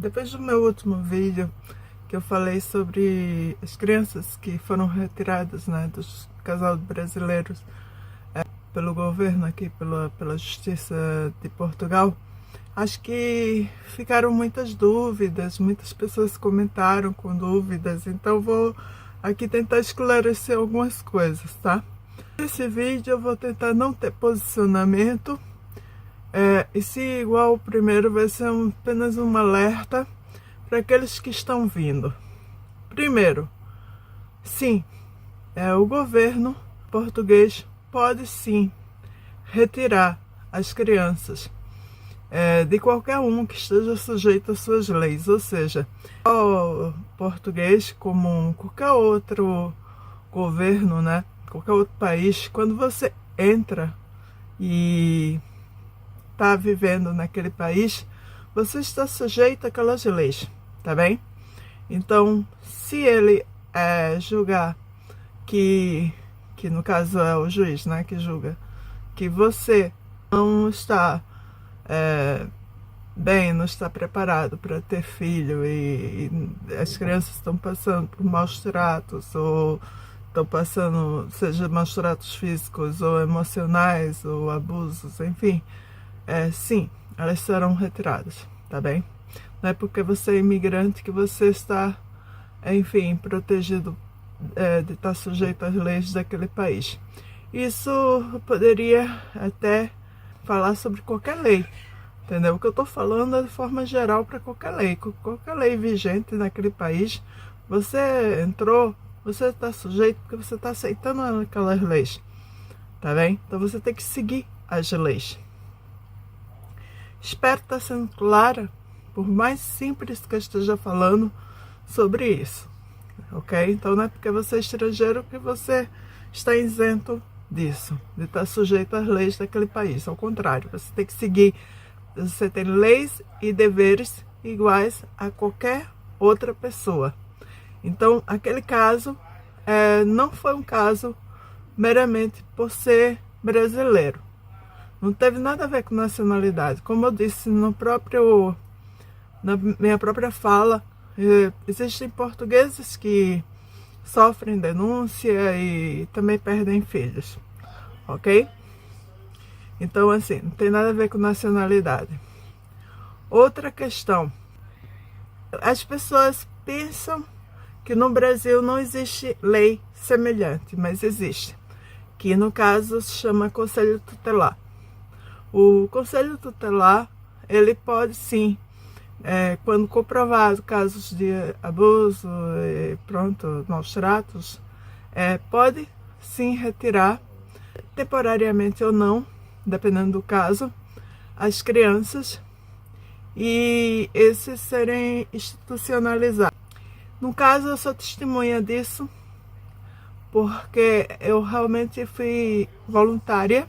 Depois do meu último vídeo, que eu falei sobre as crianças que foram retiradas, né, dos casal de brasileiros pelo governo aqui, pela Justiça de Portugal, acho que ficaram muitas dúvidas, muitas pessoas comentaram com dúvidas, então vou aqui tentar esclarecer algumas coisas, tá? Nesse vídeo eu vou tentar não ter posicionamento, e se igual o primeiro vai ser apenas um alerta para aqueles que estão vindo. Primeiro, sim, o governo português pode sim retirar as crianças de qualquer um que esteja sujeito às suas leis, ou seja, o português, como qualquer outro governo, né, qualquer outro país, quando você entra e está vivendo naquele país, você está sujeito àquelas leis, tá bem? Então, se ele julgar que no caso é o juiz, né, que julga que você não está bem, não está preparado para ter filho e as crianças estão passando por maus tratos ou estão passando, seja maus tratos físicos ou emocionais ou abusos, enfim, sim, elas serão retiradas, tá bem? Não é porque você é imigrante que você está, enfim, protegido de estar sujeito às leis daquele país. Isso eu poderia até falar sobre qualquer lei, entendeu? O que eu estou falando é de forma geral para qualquer lei vigente naquele país. Você entrou, você está sujeito porque você está aceitando aquelas leis, tá bem? Então você tem que seguir as leis. Espero estar sendo clara, por mais simples que eu esteja falando sobre isso, ok? Então não é porque você é estrangeiro que você está isento disso, de estar sujeito às leis daquele país. Ao contrário, você tem que seguir, você tem leis e deveres iguais a qualquer outra pessoa. Então, aquele caso não foi um caso meramente por ser brasileiro. Não teve nada a ver com nacionalidade. Como eu disse na minha própria fala, existem portugueses que sofrem denúncia e também perdem filhos, ok? Então, assim, não tem nada a ver com nacionalidade. Outra questão, as pessoas pensam que no Brasil não existe lei semelhante, mas existe, que no caso se chama Conselho Tutelar. O Conselho Tutelar, ele pode sim, quando comprovado casos de abuso, maus tratos, pode sim retirar, temporariamente ou não, dependendo do caso, as crianças e esses serem institucionalizados. No caso, eu sou testemunha disso, porque eu realmente fui voluntária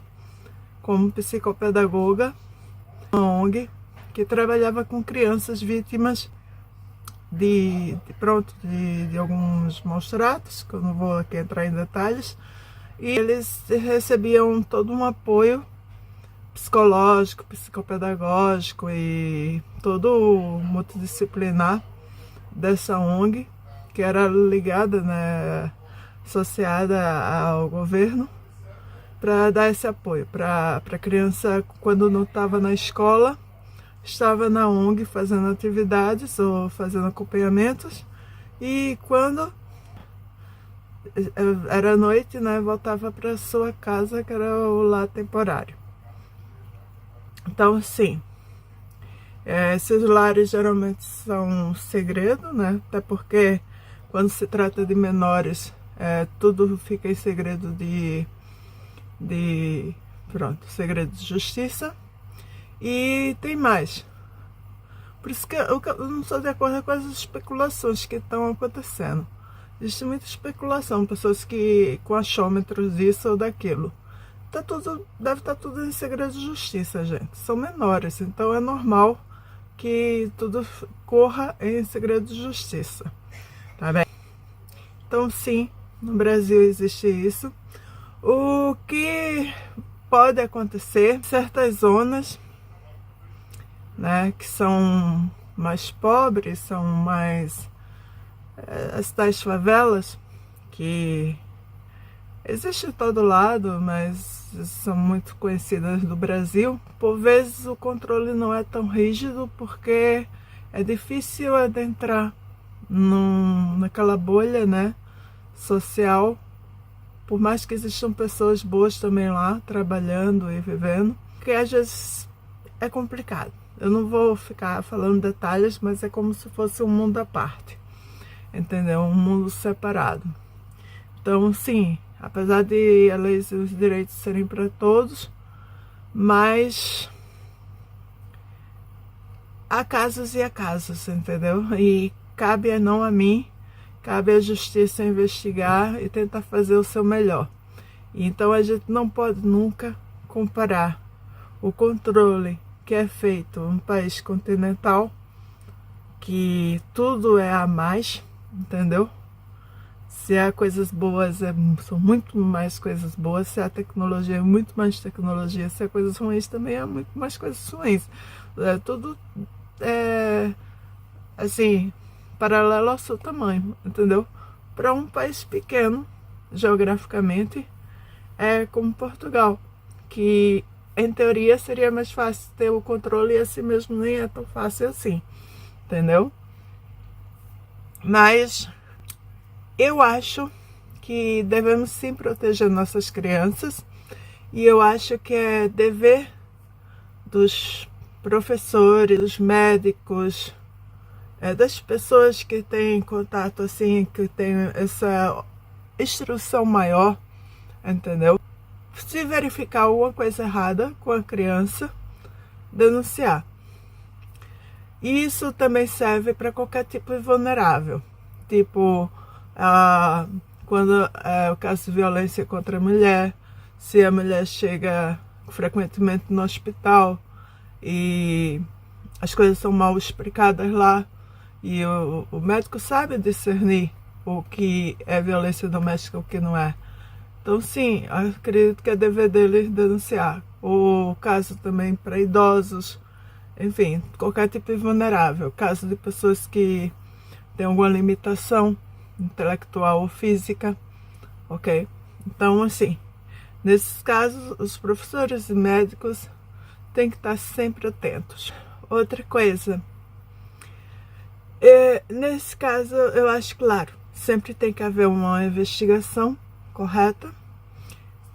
como psicopedagoga, uma ONG que trabalhava com crianças vítimas de alguns maus tratos, que eu não vou aqui entrar em detalhes, e eles recebiam todo um apoio psicológico, psicopedagógico e todo multidisciplinar dessa ONG, que era ligada, né, associada ao governo, para dar esse apoio para a criança quando não estava na escola, estava na ONG fazendo atividades ou fazendo acompanhamentos, e quando era noite, né, voltava para sua casa, que era o lar temporário. Então, sim, esses lares geralmente são um segredo, né, até porque quando se trata de menores, tudo fica em segredo segredo de justiça. E tem mais. Por isso que eu não sou de acordo com as especulações que estão acontecendo. Existe muita especulação, pessoas que com achômetros disso ou daquilo. Deve estar tudo em segredo de justiça, gente. São menores, então é normal que tudo corra em segredo de justiça, tá bem? Então sim, no Brasil existe isso. O que pode acontecer em certas zonas, né, que são mais pobres, são mais as tais favelas, que existem em todo lado, mas são muito conhecidas do Brasil. Por vezes o controle não é tão rígido, porque é difícil adentrar naquela bolha, né, social, por mais que existam pessoas boas também lá, trabalhando e vivendo, que às vezes é complicado. Eu não vou ficar falando detalhes, mas é como se fosse um mundo à parte, entendeu? Um mundo separado. Então, sim, apesar de a lei e os direitos serem para todos, mas há casos e há casos, entendeu? E cabe não a mim, cabe à justiça investigar e tentar fazer o seu melhor. Então a gente não pode nunca comparar o controle que é feito em um país continental, que tudo é a mais, entendeu? Se há coisas boas, são muito mais coisas boas. Se há tecnologia, é muito mais tecnologia. Se há coisas ruins, também há muito mais coisas ruins. Tudo é, assim, paralelo ao seu tamanho, entendeu? Para um país pequeno, geograficamente, é como Portugal, que em teoria seria mais fácil ter o controle, e assim mesmo nem é tão fácil assim, entendeu? Mas eu acho que devemos sim proteger nossas crianças, e eu acho que é dever dos professores, dos médicos, das pessoas que têm contato assim, que têm essa instrução maior, entendeu? Se verificar alguma coisa errada com a criança, denunciar. E isso também serve para qualquer tipo de vulnerável, tipo quando é o caso de violência contra a mulher, se a mulher chega frequentemente no hospital e as coisas são mal explicadas lá, e o médico sabe discernir o que é violência doméstica e o que não é. Então, sim, acredito que é dever dele denunciar. O caso também para idosos, enfim, qualquer tipo de vulnerável. Caso de pessoas que têm alguma limitação intelectual ou física, ok? Então, assim, nesses casos, os professores e médicos têm que estar sempre atentos. Outra coisa, nesse caso, eu acho claro, sempre tem que haver uma investigação correta,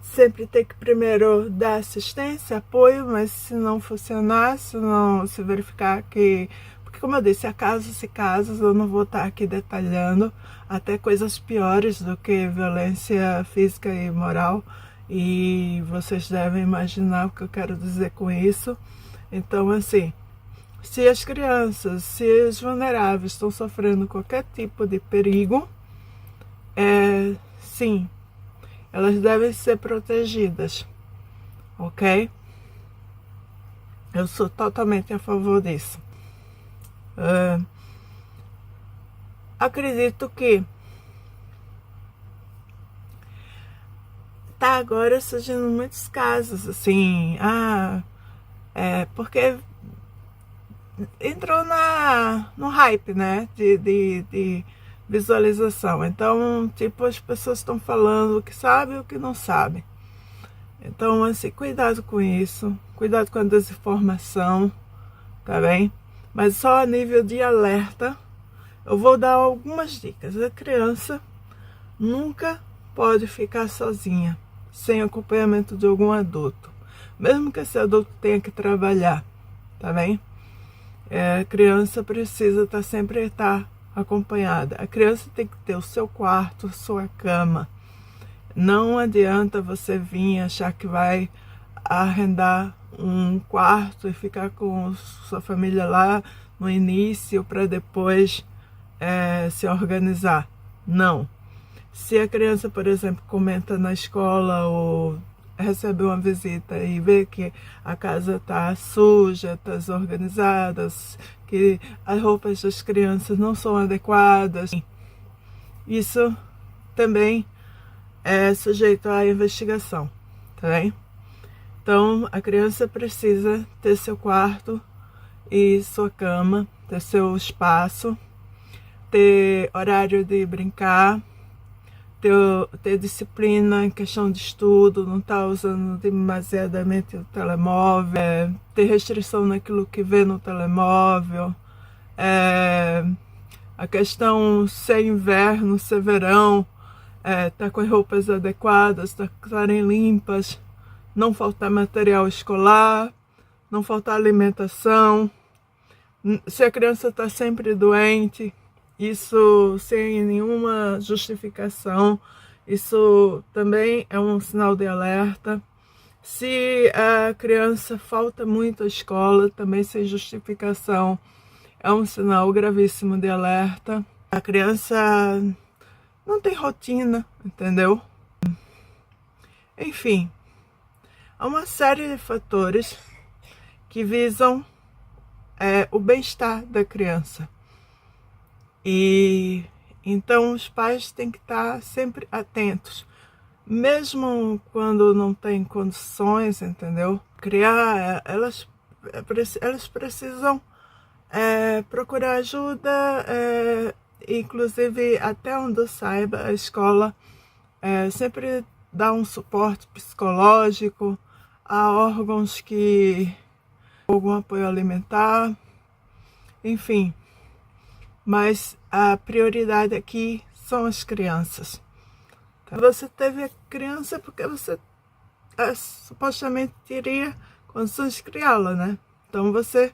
sempre tem que primeiro dar assistência, apoio, mas se não funcionar, se não se verificar que... Porque, como eu disse, há casos e casos, eu não vou estar aqui detalhando, até coisas piores do que violência física e moral, e vocês devem imaginar o que eu quero dizer com isso. Então, assim, se as crianças, se os vulneráveis estão sofrendo qualquer tipo de perigo, sim, elas devem ser protegidas, ok? Eu sou totalmente a favor disso. Acredito que tá agora surgindo muitos casos, assim, porque entrou no hype, né, de visualização. Então, tipo, as pessoas estão falando o que sabe e o que não sabe. Então, assim, cuidado com isso, cuidado com a desinformação, tá bem? Mas só a nível de alerta, eu vou dar algumas dicas. A criança nunca pode ficar sozinha, sem acompanhamento de algum adulto, mesmo que esse adulto tenha que trabalhar, tá bem? A criança precisa sempre estar acompanhada. A criança tem que ter o seu quarto, sua cama. Não adianta você vir achar que vai arrendar um quarto e ficar com sua família lá no início para depois se organizar. Não. Se a criança, por exemplo, comenta na escola ou recebe uma visita e vê que a casa está suja, está desorganizada, que as roupas das crianças não são adequadas, isso também é sujeito à investigação, tá bem? Então, a criança precisa ter seu quarto e sua cama, ter seu espaço, ter horário de brincar, ter disciplina em questão de estudo, não estar usando demasiadamente o telemóvel, ter restrição naquilo que vê no telemóvel, a questão ser inverno, ser verão, estar com as roupas adequadas, estarem limpas, não faltar material escolar, não faltar alimentação. Se a criança está sempre doente, isso sem nenhuma justificação, isso também é um sinal de alerta. Se a criança falta muito à escola, também sem justificação, é um sinal gravíssimo de alerta. A criança não tem rotina, entendeu? Enfim, há uma série de fatores que visam o bem-estar da criança. E então os pais têm que estar sempre atentos, mesmo quando não tem condições, entendeu? Criar, elas precisam procurar ajuda, inclusive até onde eu saiba, a escola sempre dá um suporte psicológico a órgãos que algum apoio alimentar, enfim. Mas a prioridade aqui são as crianças. Você teve a criança porque você supostamente teria condições de criá-la, né? Então você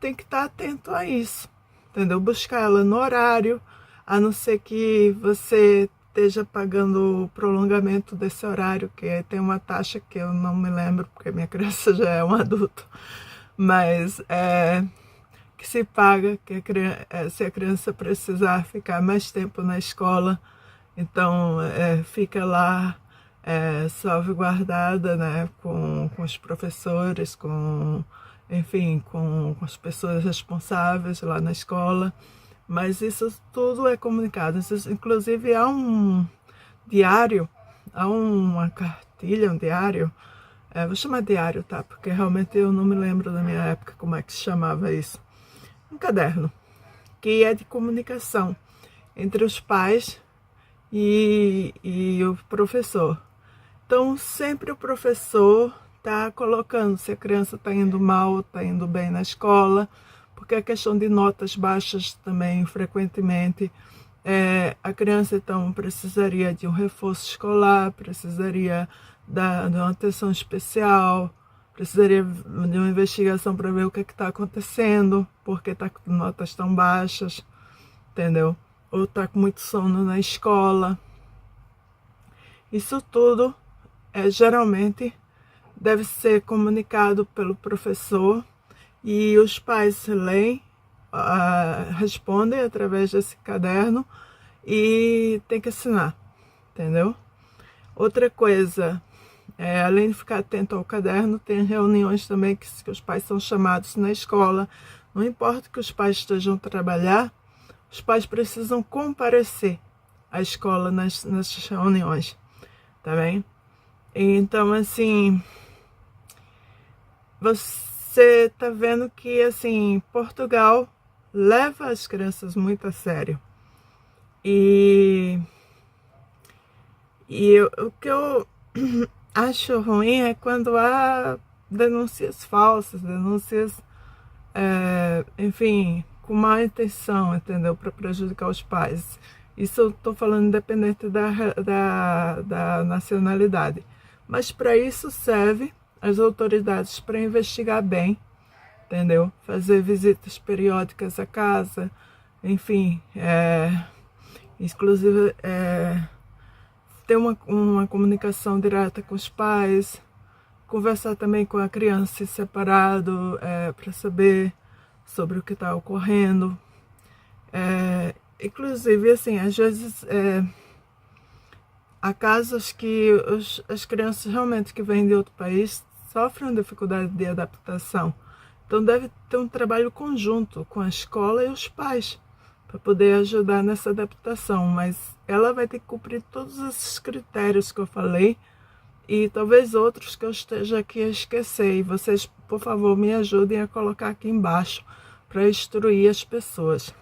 tem que estar atento a isso, entendeu? Buscar ela no horário, a não ser que você esteja pagando o prolongamento desse horário, que tem uma taxa que eu não me lembro, porque minha criança já é um adulto, mas que se paga, que se a criança precisar ficar mais tempo na escola, então fica lá salvaguardada, né, com os professores, enfim, com as pessoas responsáveis lá na escola. Mas isso tudo é comunicado. Inclusive há um diário, há uma cartilha, um diário, vou chamar diário, tá? Porque realmente eu não me lembro da minha época como é que se chamava isso. Um caderno, que é de comunicação entre os pais e o professor. Então, sempre o professor está colocando se a criança está indo mal, está indo bem na escola, porque a questão de notas baixas também, frequentemente, a criança então precisaria de um reforço escolar, precisaria de uma atenção especial, precisaria de uma investigação para ver o que está acontecendo, porque está com notas tão baixas, entendeu? Ou está com muito sono na escola. Isso tudo geralmente deve ser comunicado pelo professor e os pais leem, respondem através desse caderno e tem que assinar, entendeu? Outra coisa, além de ficar atento ao caderno, tem reuniões também que os pais são chamados na escola. Não importa que os pais estejam a trabalhar, os pais precisam comparecer à escola nessas reuniões, tá bem? Então, assim, você tá vendo que, assim, Portugal leva as crianças muito a sério. E o que eu acho ruim é quando há denúncias falsas, denúncias, enfim, com má intenção, entendeu? Para prejudicar os pais. Isso eu estou falando independente da nacionalidade. Mas para isso serve as autoridades para investigar bem, entendeu? Fazer visitas periódicas à casa, enfim, inclusive ter uma comunicação direta com os pais, conversar também com a criança em separado, para saber sobre o que está ocorrendo. Inclusive, assim, às vezes há casos que as crianças realmente que vêm de outro país sofrem dificuldade de adaptação. Então deve ter um trabalho conjunto com a escola e os pais para poder ajudar nessa adaptação, mas ela vai ter que cumprir todos esses critérios que eu falei e talvez outros que eu esteja aqui a esquecer. E vocês, por favor, me ajudem a colocar aqui embaixo para instruir as pessoas.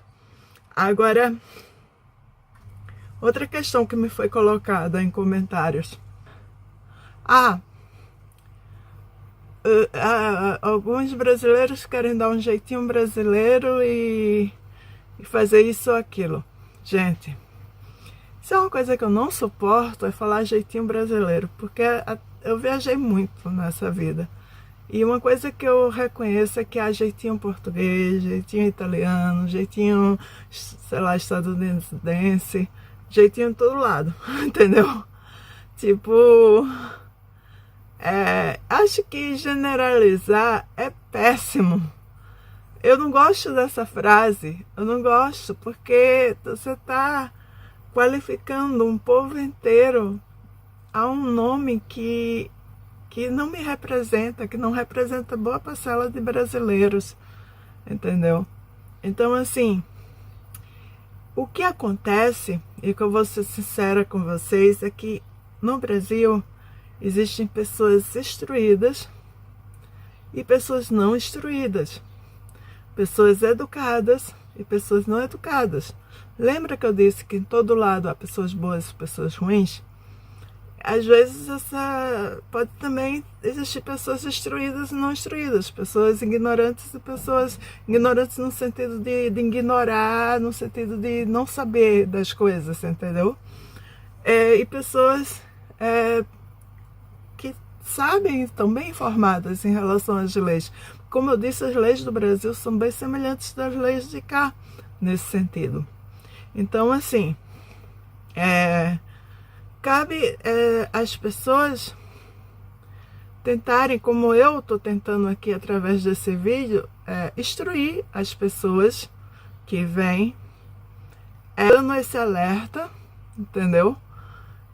Agora, outra questão que me foi colocada em comentários. Alguns brasileiros querem dar um jeitinho brasileiro e fazer isso ou aquilo. Gente, isso é uma coisa que eu não suporto, é falar jeitinho brasileiro, porque eu viajei muito nessa vida. E uma coisa que eu reconheço é que há jeitinho português, jeitinho italiano, jeitinho, sei lá, estadunidense, jeitinho de todo lado, entendeu? Tipo, acho que generalizar é péssimo. Eu não gosto dessa frase, eu não gosto, porque você está qualificando um povo inteiro a um nome que não me representa, que não representa boa parcela de brasileiros, entendeu? Então, assim, o que acontece, e que eu vou ser sincera com vocês, é que no Brasil existem pessoas instruídas e pessoas não instruídas, pessoas educadas e pessoas não educadas. Lembra que eu disse que em todo lado há pessoas boas e pessoas ruins? Às vezes pode também existir pessoas instruídas e não instruídas, pessoas ignorantes e pessoas ignorantes no sentido de ignorar, no sentido de não saber das coisas, entendeu? E pessoas que sabem, estão bem informadas em relação às leis. Como eu disse, as leis do Brasil são bem semelhantes das leis de cá, nesse sentido. Então, assim, cabe às pessoas tentarem, como eu estou tentando aqui através desse vídeo, instruir as pessoas que vêm, dando esse alerta, entendeu?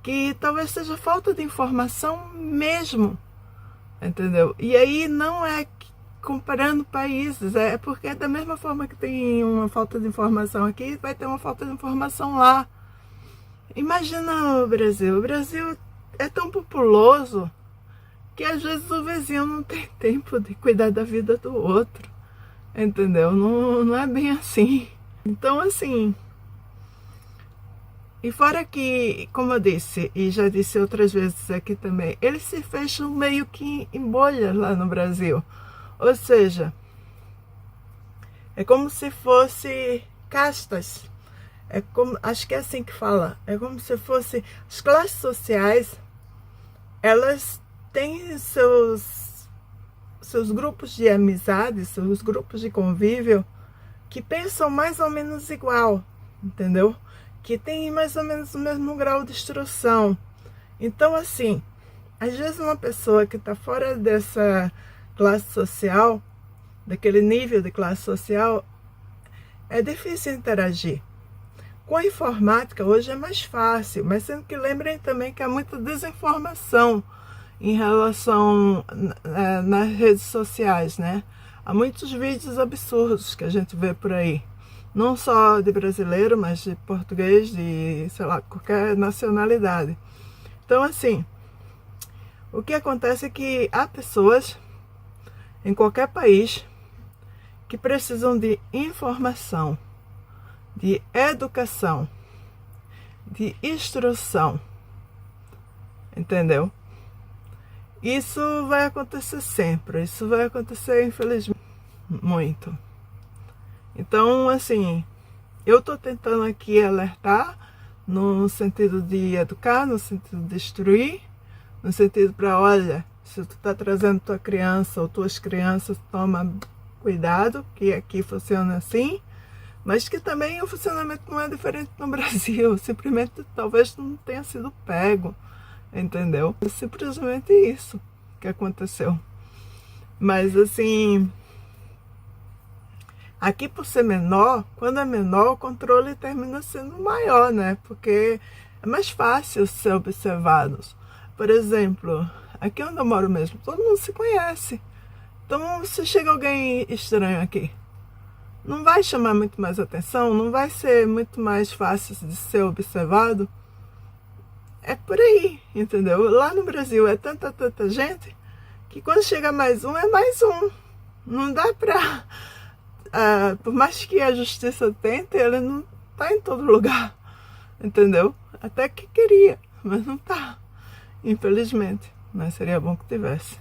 Que talvez seja falta de informação mesmo, entendeu? E aí não é comparando países, é porque da mesma forma que tem uma falta de informação aqui, vai ter uma falta de informação lá. Imagina o Brasil é tão populoso que às vezes o vizinho não tem tempo de cuidar da vida do outro, entendeu? Não é bem assim. Então, assim, e fora que, como eu disse, e já disse outras vezes aqui também, eles se fecham meio que em bolhas lá no Brasil. Ou seja, é como se fosse castas. Acho que é assim que fala, é como se fosse as classes sociais, elas têm seus grupos de amizade, seus grupos de convívio, que pensam mais ou menos igual, entendeu? Que tem mais ou menos o mesmo grau de instrução. Então, assim, às vezes uma pessoa que está fora dessa classe social, daquele nível de classe social, é difícil interagir. Com a informática hoje é mais fácil, mas sendo que lembrem também que há muita desinformação em relação nas redes sociais, né? Há muitos vídeos absurdos que a gente vê por aí, não só de brasileiro, mas de português, de, sei lá, qualquer nacionalidade. Então, assim, o que acontece é que há pessoas em qualquer país que precisam de informação, de educação, de instrução, entendeu? Isso vai acontecer sempre, isso vai acontecer, infelizmente, muito. Então, assim, eu estou tentando aqui alertar no sentido de educar, no sentido de instruir, no sentido para, olha, se tu está trazendo tua criança ou tuas crianças, toma cuidado, que aqui funciona assim. Mas que também o funcionamento não é diferente no Brasil, simplesmente talvez não tenha sido pego, entendeu? É simplesmente isso que aconteceu. Mas assim, aqui por ser menor, quando é menor, o controle termina sendo maior, né? Porque é mais fácil ser observados. Por exemplo, aqui onde eu moro mesmo, todo mundo se conhece. Então, se chega alguém estranho aqui, não vai chamar muito mais atenção, não vai ser muito mais fácil de ser observado. É por aí, entendeu? Lá no Brasil é tanta gente que quando chega mais um, é mais um. Não dá pra por mais que a justiça tente, ele não tá em todo lugar, entendeu? Até que queria, mas não tá, infelizmente. Mas seria bom que tivesse.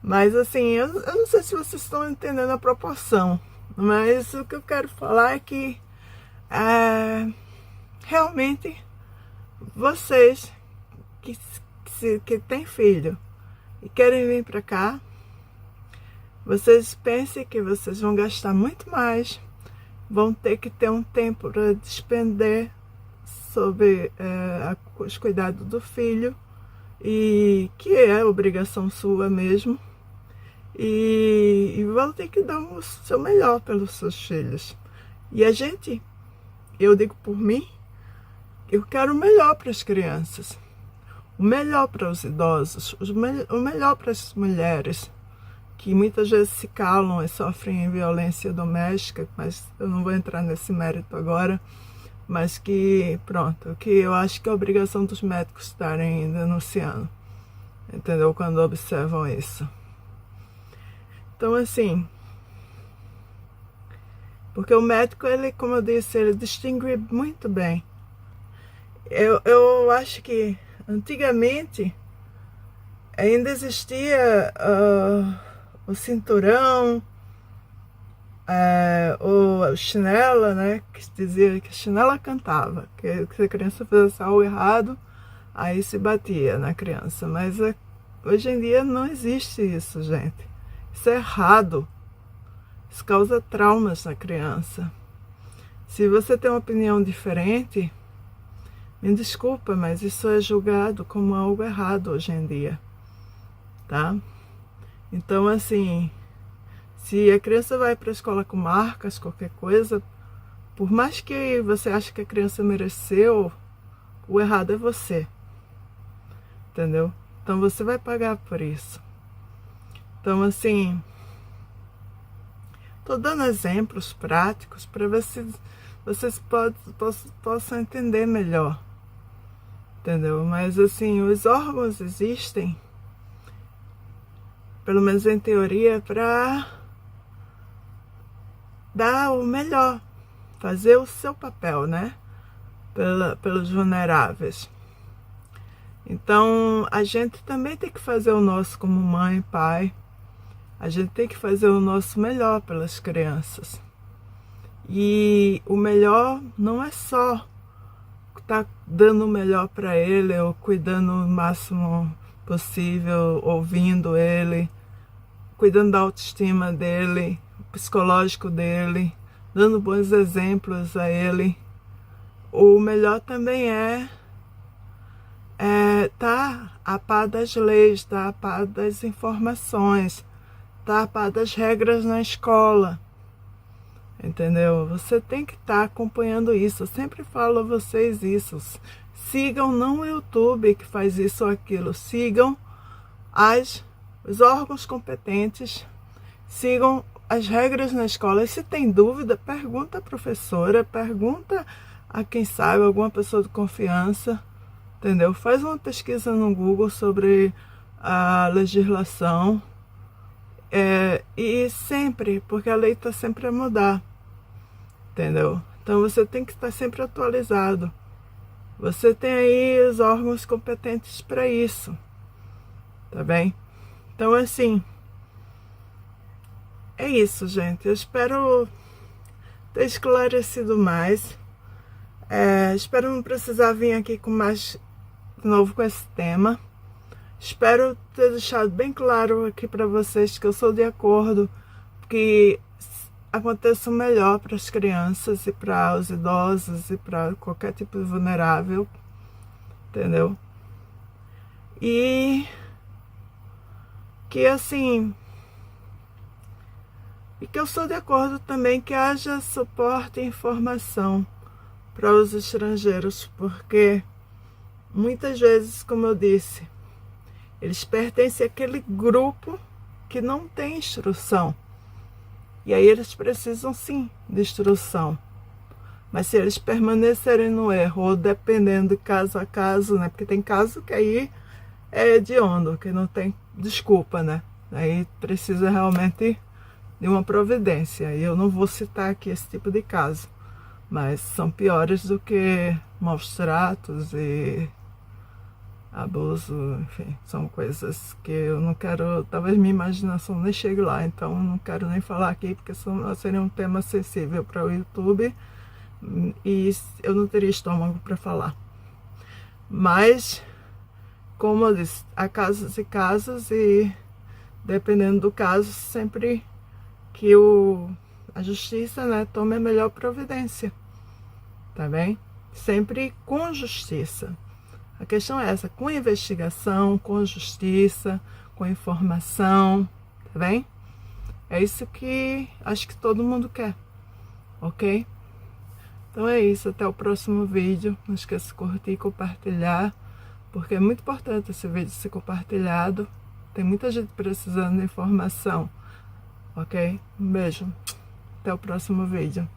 Mas assim, eu não sei se vocês estão entendendo a proporção, mas o que eu quero falar é que realmente vocês que têm filho e querem vir para cá, vocês pensem que vocês vão gastar muito mais, vão ter que ter um tempo para despender sobre os cuidados do filho, e que é obrigação sua mesmo, e vão ter que dar o seu melhor pelos seus filhos. E eu digo por mim, eu quero o melhor para as crianças, o melhor para os idosos, o melhor para as mulheres, que muitas vezes se calam e sofrem violência doméstica, mas eu não vou entrar nesse mérito agora, mas que, pronto, que eu acho que é obrigação dos médicos estarem denunciando, entendeu? Quando observam isso. Então, assim, porque o médico, ele, como eu disse, ele distingue muito bem. Eu acho que antigamente ainda existia o cinturão, ou chinela, né? Que dizia que a chinela cantava, que se a criança fizesse algo errado, aí se batia na criança. Mas hoje em dia não existe isso, gente. Isso é errado. Isso causa traumas na criança. Se você tem uma opinião diferente, me desculpa, mas isso é julgado como algo errado hoje em dia, tá? Então, assim, se a criança vai para a escola com marcas, qualquer coisa, por mais que você ache que a criança mereceu, o errado é você, entendeu? Então você vai pagar por isso. Então, assim, tô dando exemplos práticos para ver se vocês possam entender melhor, entendeu? Mas, assim, os órgãos existem, pelo menos em teoria, para dar o melhor, fazer o seu papel, né? Pelos vulneráveis. Então, a gente também tem que fazer o nosso como mãe, pai. A gente tem que fazer o nosso melhor pelas crianças. E o melhor não é só estar dando o melhor para ele, ou cuidando o máximo possível, ouvindo ele, cuidando da autoestima dele, psicológico dele, dando bons exemplos a ele. O melhor também é tá a par das leis, tá a par das informações, tá a par das regras na escola, entendeu? Você tem que estar acompanhando isso. Eu sempre falo a vocês isso. Sigam não o YouTube que faz isso ou aquilo, sigam os órgãos competentes, sigam as regras na escola. E se tem dúvida, pergunta à professora, pergunta a quem sabe, alguma pessoa de confiança, entendeu? Faz uma pesquisa no Google sobre a legislação, e sempre, porque a lei está sempre a mudar, entendeu? Então você tem que estar sempre atualizado. Você tem aí os órgãos competentes para isso, tá bem? Então, assim, é isso, gente. Eu espero ter esclarecido mais. Espero não precisar vir aqui com mais de novo com esse tema. Espero ter deixado bem claro aqui para vocês que eu sou de acordo que aconteça o melhor para as crianças e para os idosos e para qualquer tipo de vulnerável, entendeu? E que, assim, e que eu sou de acordo também que haja suporte e informação para os estrangeiros, porque muitas vezes, como eu disse, eles pertencem àquele grupo que não tem instrução. E aí eles precisam sim de instrução. Mas se eles permanecerem no erro, ou dependendo de caso a caso, né? Porque tem caso que aí é hediondo, que não tem desculpa, né? Aí precisa realmente de uma providência. E eu não vou citar aqui esse tipo de caso, mas são piores do que maus tratos e abuso, enfim, são coisas que eu não quero, talvez minha imaginação nem chegue lá, então não quero nem falar aqui, porque seria um tema sensível para o YouTube e eu não teria estômago para falar. Mas, como eu disse, há casos e casos, e dependendo do caso, sempre que a justiça, né, tome a melhor providência, tá bem? Sempre com justiça. A questão é essa, com investigação, com justiça, com informação, tá bem? É isso que acho que todo mundo quer, ok? Então é isso, até o próximo vídeo. Não esqueça de curtir e compartilhar, porque é muito importante esse vídeo ser compartilhado. Tem muita gente precisando de informação, ok? Um beijo, até o próximo vídeo.